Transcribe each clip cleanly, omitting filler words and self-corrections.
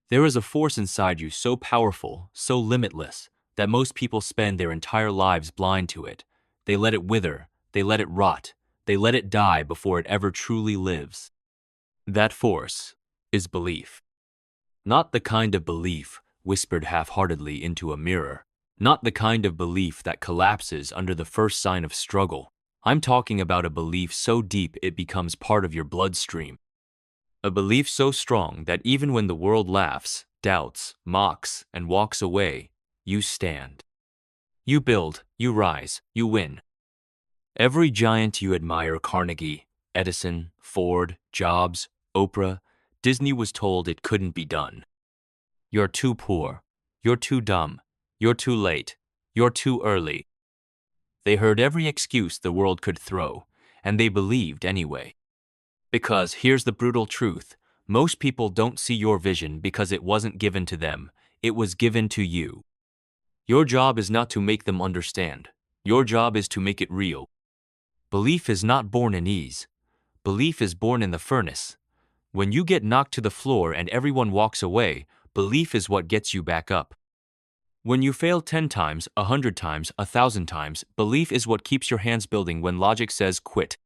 There is a force inside you so powerful, so limitless, that most people spend their entire lives blind to it. They let it wither, they let it rot, they let it die before it ever truly lives. That force is belief. Not the kind of belief whispered half-heartedly into a mirror. Not the kind of belief that collapses under the first sign of struggle. I'm talking about a belief so deep it becomes part of your bloodstream. A belief so strong that even when the world laughs, doubts, mocks, and walks away, you stand. You build, you rise, you win. Every giant you admire, Carnegie, Edison, Ford, Jobs, Oprah, Disney, was told it couldn't be done. You're too poor. You're too dumb. You're too late. You're too early. They heard every excuse the world could throw, and they believed anyway. Because here's the brutal truth. Most people don't see your vision because it wasn't given to them. It was given to you. Your job is not to make them understand. Your job is to make it real. Belief is not born in ease. Belief is born in the furnace. When you get knocked to the floor and everyone walks away, belief is what gets you back up. When you fail 10 times, 100 times, 1,000 times, belief is what keeps your hands building when logic says quit.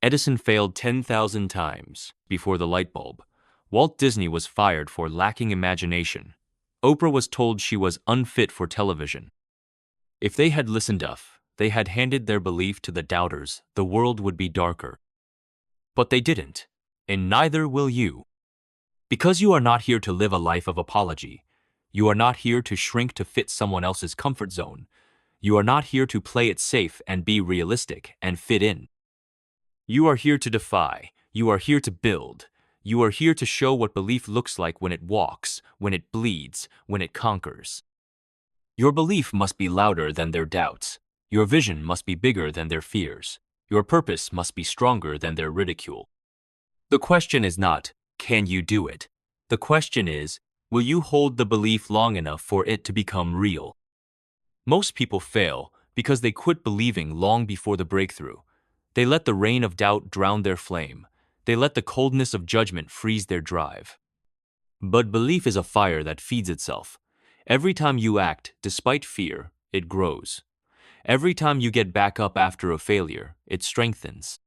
Edison failed 10,000 times before the light bulb. Walt Disney was fired for lacking imagination. Oprah was told she was unfit for television. If they had listened up, they had handed their belief to the doubters, the world would be darker. But they didn't, and neither will you. Because you are not here to live a life of apology. You are not here to shrink to fit someone else's comfort zone. You are not here to play it safe and be realistic and fit in. You are here to defy. You are here to build. You are here to show what belief looks like when it walks, when it bleeds, when it conquers. Your belief must be louder than their doubts. Your vision must be bigger than their fears. Your purpose must be stronger than their ridicule. The question is not, can you do it? The question is, will you hold the belief long enough for it to become real? Most people fail because they quit believing long before the breakthrough. They let the rain of doubt drown their flame. They let the coldness of judgment freeze their drive. But belief is a fire that feeds itself. Every time you act despite fear, it grows. Every time you get back up after a failure, it strengthens.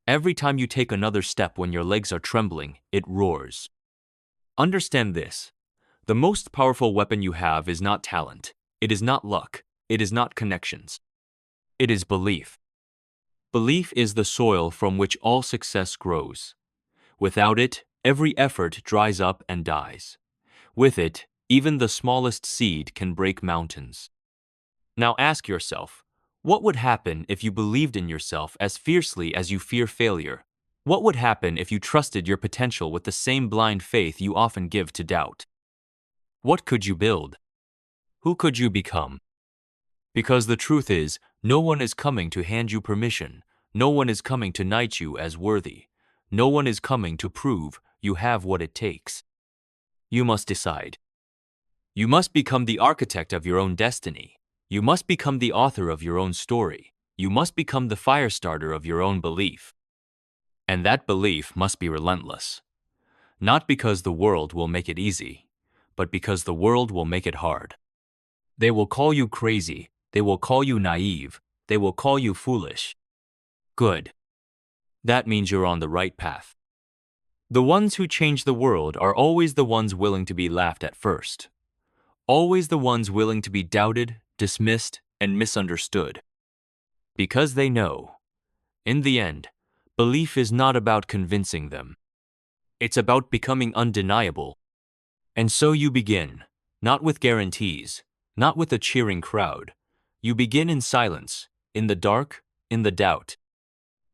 Every time you take another step when your legs are trembling, it roars. Understand this. The most powerful weapon you have is not talent. It is not luck. It is not connections. It is belief. Belief is the soil from which all success grows. Without it, every effort dries up and dies. With it, even the smallest seed can break mountains. Now ask yourself, what would happen if you believed in yourself as fiercely as you fear failure? What would happen if you trusted your potential with the same blind faith you often give to doubt? What could you build? Who could you become? Because the truth is, no one is coming to hand you permission. No one is coming to knight you as worthy. No one is coming to prove you have what it takes. You must decide. You must become the architect of your own destiny. You must become the author of your own story. You must become the fire starter of your own belief. And that belief must be relentless. Not because the world will make it easy, but because the world will make it hard. They will call you crazy. They will call you naive. They will call you foolish. Good. That means you're on the right path. The ones who change the world are always the ones willing to be laughed at first. Always the ones willing to be doubted, dismissed, and misunderstood. Because they know, in the end, belief is not about convincing them. It's about becoming undeniable. And so you begin, not with guarantees, not with a cheering crowd. You begin in silence, in the dark, in the doubt.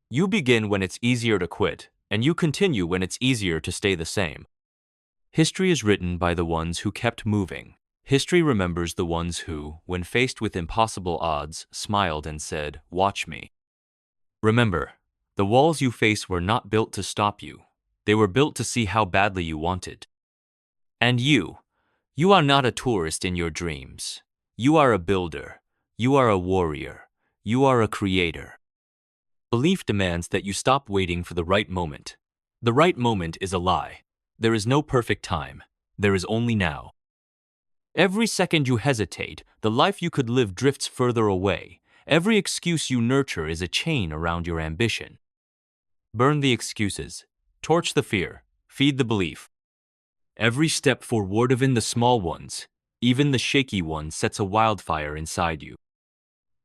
You begin when it's easier to quit, and you continue when it's easier to stay the same. History is written by the ones who kept moving. History remembers the ones who, when faced with impossible odds, smiled and said, "Watch me." Remember, the walls you face were not built to stop you. They were built to see how badly you want it. And you are not a tourist in your dreams. You are a builder. You are a warrior. You are a creator. Belief demands that you stop waiting for the right moment. The right moment is a lie. There is no perfect time. There is only now. Every second you hesitate, the life you could live drifts further away. Every excuse you nurture is a chain around your ambition. Burn the excuses. Torch the fear. Feed the belief. Every step forward, even the small ones, even the shaky ones, sets a wildfire inside you.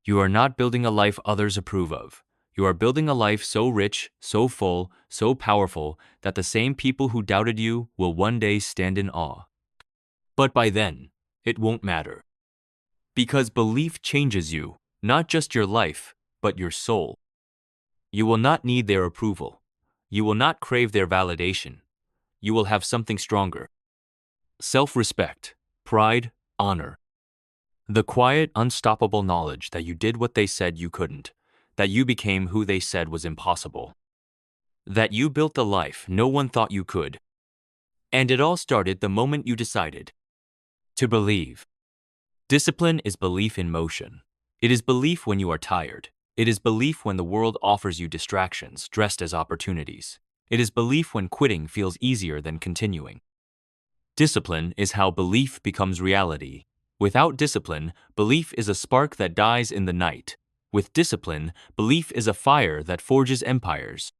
You are not building a life others approve of. You are building a life so rich, so full, so powerful that the same people who doubted you will one day stand in awe. But by then, it won't matter. Because belief changes you, not just your life, but your soul. You will not need their approval. You will not crave their validation. You will have something stronger. Self-respect, pride, honor. The quiet, unstoppable knowledge that you did what they said you couldn't, that you became who they said was impossible, that you built the life no one thought you could. And it all started the moment you decided to believe. Discipline is belief in motion. It is belief when you are tired. It is belief when the world offers you distractions dressed as opportunities. It is belief when quitting feels easier than continuing. Discipline is how belief becomes reality. Without discipline, belief is a spark that dies in the night. With discipline, belief is a fire that forges empires.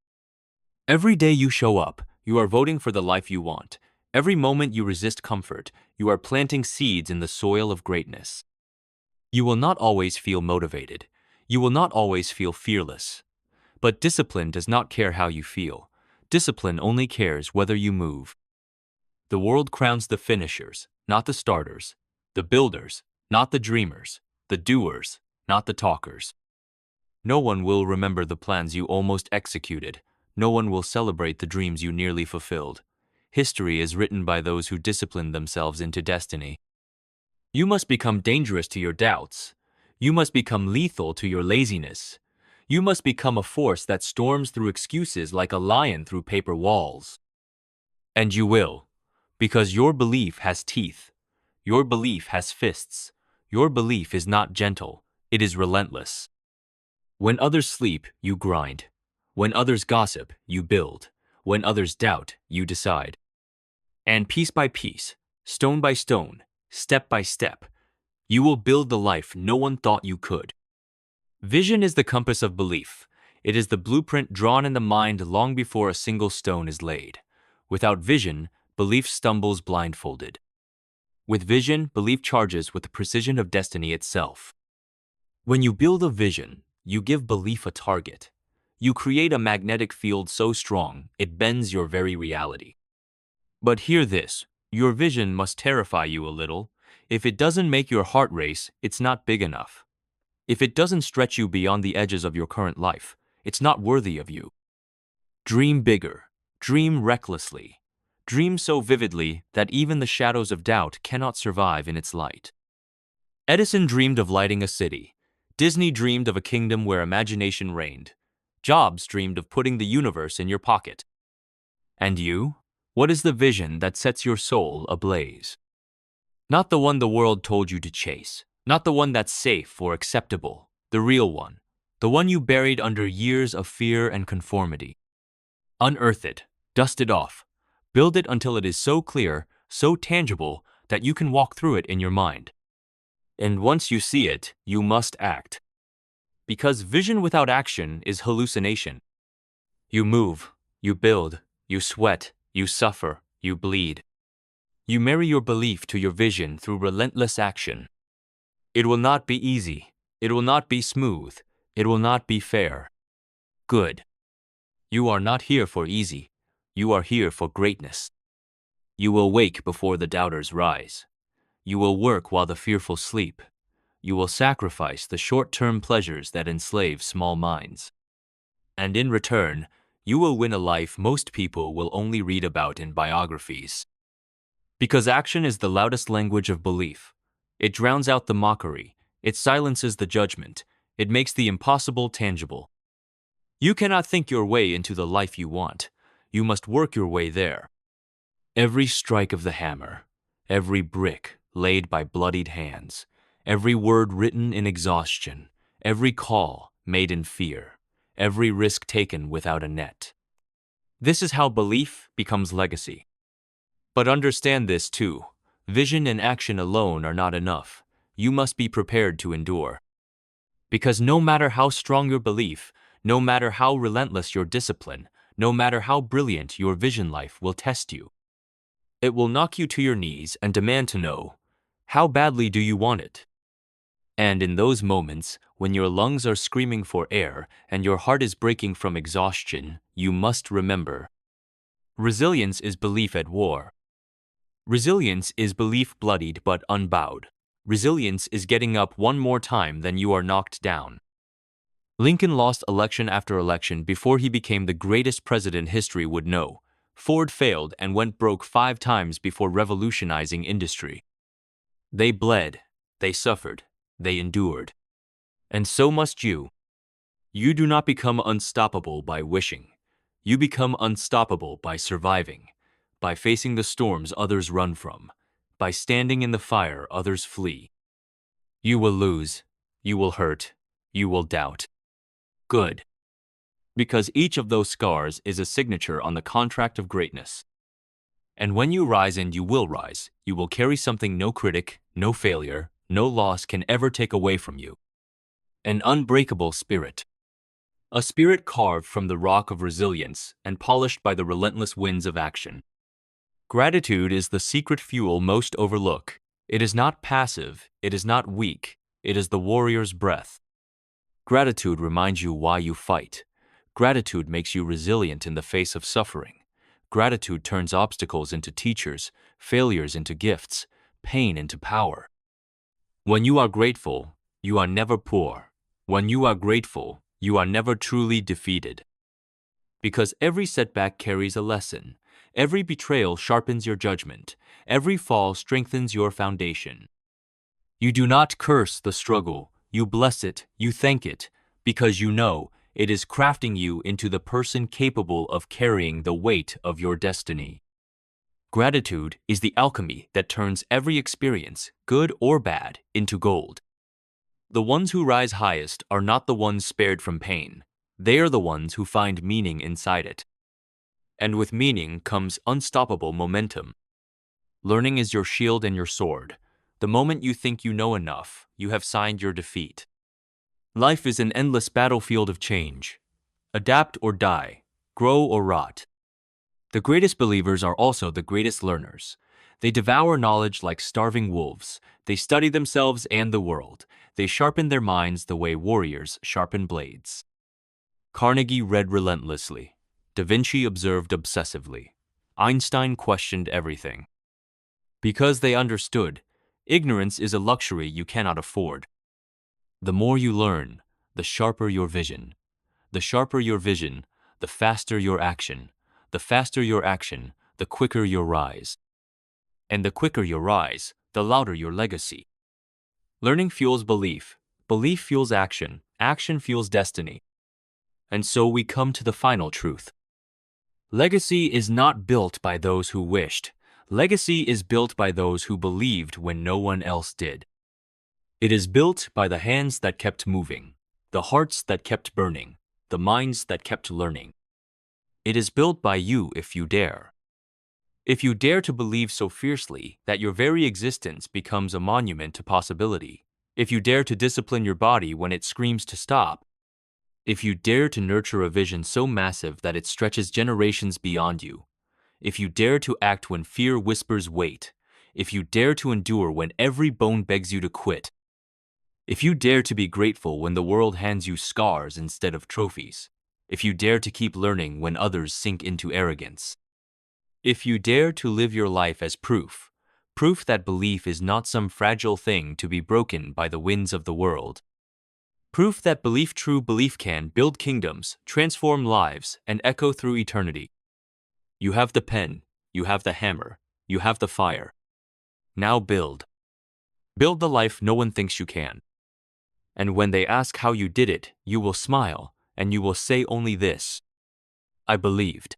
Every day you show up, you are voting for the life you want. Every moment you resist comfort, you are planting seeds in the soil of greatness. You will not always feel motivated. You will not always feel fearless. But discipline does not care how you feel. Discipline only cares whether you move. The world crowns the finishers, not the starters. The builders, not the dreamers. The doers, not the talkers. No one will remember the plans you almost executed. No one will celebrate the dreams you nearly fulfilled. History is written by those who disciplined themselves into destiny. You must become dangerous to your doubts. You must become lethal to your laziness. You must become a force that storms through excuses like a lion through paper walls. And you will, because your belief has teeth. Your belief has fists. Your belief is not gentle, it is relentless. When others sleep, you grind. When others gossip, you build. When others doubt, you decide. And piece by piece, stone by stone, step by step, you will build the life no one thought you could. Vision is the compass of belief. It is the blueprint drawn in the mind long before a single stone is laid. Without vision, belief stumbles blindfolded. With vision, belief charges with the precision of destiny itself. When you build a vision, you give belief a target. You create a magnetic field so strong, it bends your very reality. But hear this, your vision must terrify you a little. If it doesn't make your heart race, it's not big enough. If it doesn't stretch you beyond the edges of your current life, it's not worthy of you. Dream bigger. Dream recklessly. Dream so vividly that even the shadows of doubt cannot survive in its light. Edison dreamed of lighting a city. Disney dreamed of a kingdom where imagination reigned. Jobs dreamed of putting the universe in your pocket. And you? What is the vision that sets your soul ablaze? Not the one the world told you to chase. Not the one that's safe or acceptable. The real one. The one you buried under years of fear and conformity. Unearth it. Dust it off. Build it until it is so clear, so tangible, that you can walk through it in your mind. And once you see it, you must act. Because vision without action is hallucination. You move, you build, you sweat, you suffer, you bleed. You marry your belief to your vision through relentless action. It will not be easy. It will not be smooth. It will not be fair. Good. You are not here for easy. You are here for greatness. You will wake before the doubters rise. You will work while the fearful sleep. You will sacrifice the short-term pleasures that enslave small minds. And in return, you will win a life most people will only read about in biographies. Because action is the loudest language of belief. It drowns out the mockery. It silences the judgment. It makes the impossible tangible. You cannot think your way into the life you want. You must work your way there. Every strike of the hammer, every brick laid by bloodied hands, every word written in exhaustion, every call made in fear, every risk taken without a net. This is how belief becomes legacy. But understand this too. Vision and action alone are not enough. You must be prepared to endure. Because no matter how strong your belief, no matter how relentless your discipline, no matter how brilliant your vision life will test you, it will knock you to your knees and demand to know, how badly do you want it? And in those moments, when your lungs are screaming for air and your heart is breaking from exhaustion, you must remember. Resilience is belief at war. Resilience is belief bloodied but unbowed. Resilience is getting up one more time than you are knocked down. Lincoln lost election after election before he became the greatest president history would know. Ford failed and went broke 5 times before revolutionizing industry. They bled, they suffered, they endured. And so must you. You do not become unstoppable by wishing. You become unstoppable by surviving, by facing the storms others run from, by standing in the fire others flee. You will lose, you will hurt, you will doubt. Good. Because each of those scars is a signature on the contract of greatness. And when you rise, and you will rise, you will carry something no critic, no failure, no loss can ever take away from you. An unbreakable spirit. A spirit carved from the rock of resilience and polished by the relentless winds of action. Gratitude is the secret fuel most overlook. It is not passive, it is not weak, it is the warrior's breath. Gratitude reminds you why you fight. Gratitude makes you resilient in the face of suffering. Gratitude turns obstacles into teachers, failures into gifts, pain into power. When you are grateful, you are never poor. When you are grateful, you are never truly defeated. Because every setback carries a lesson. Every betrayal sharpens your judgment. Every fall strengthens your foundation. You do not curse the struggle. You bless it, you thank it, because you know it is crafting you into the person capable of carrying the weight of your destiny. Gratitude is the alchemy that turns every experience, good or bad, into gold. The ones who rise highest are not the ones spared from pain. They are the ones who find meaning inside it. And with meaning comes unstoppable momentum. Learning is your shield and your sword. The moment you think you know enough, you have signed your defeat. Life is an endless battlefield of change. Adapt or die, grow or rot. The greatest believers are also the greatest learners. They devour knowledge like starving wolves. They study themselves and the world. They sharpen their minds the way warriors sharpen blades. Carnegie read relentlessly. Da Vinci observed obsessively. Einstein questioned everything. Because they understood, ignorance is a luxury you cannot afford. The more you learn, the sharper your vision. The sharper your vision, the faster your action. The faster your action, the quicker your rise. And the quicker your rise, the louder your legacy. Learning fuels belief. Belief fuels action. Action fuels destiny. And so we come to the final truth. Legacy is not built by those who wished. Legacy is built by those who believed when no one else did. It is built by the hands that kept moving, the hearts that kept burning, the minds that kept learning. It is built by you if you dare. If you dare to believe so fiercely that your very existence becomes a monument to possibility. If you dare to discipline your body when it screams to stop. If you dare to nurture a vision so massive that it stretches generations beyond you. If you dare to act when fear whispers wait. If you dare to endure when every bone begs you to quit. If you dare to be grateful when the world hands you scars instead of trophies. If you dare to keep learning when others sink into arrogance. If you dare to live your life as proof that belief is not some fragile thing to be broken by the winds of the world. Proof that true belief can build kingdoms, transform lives, and echo through eternity. You have the pen, you have the hammer, you have the fire. Now build. Build the life no one thinks you can. And when they ask how you did it, you will smile, and you will say only this: I believed.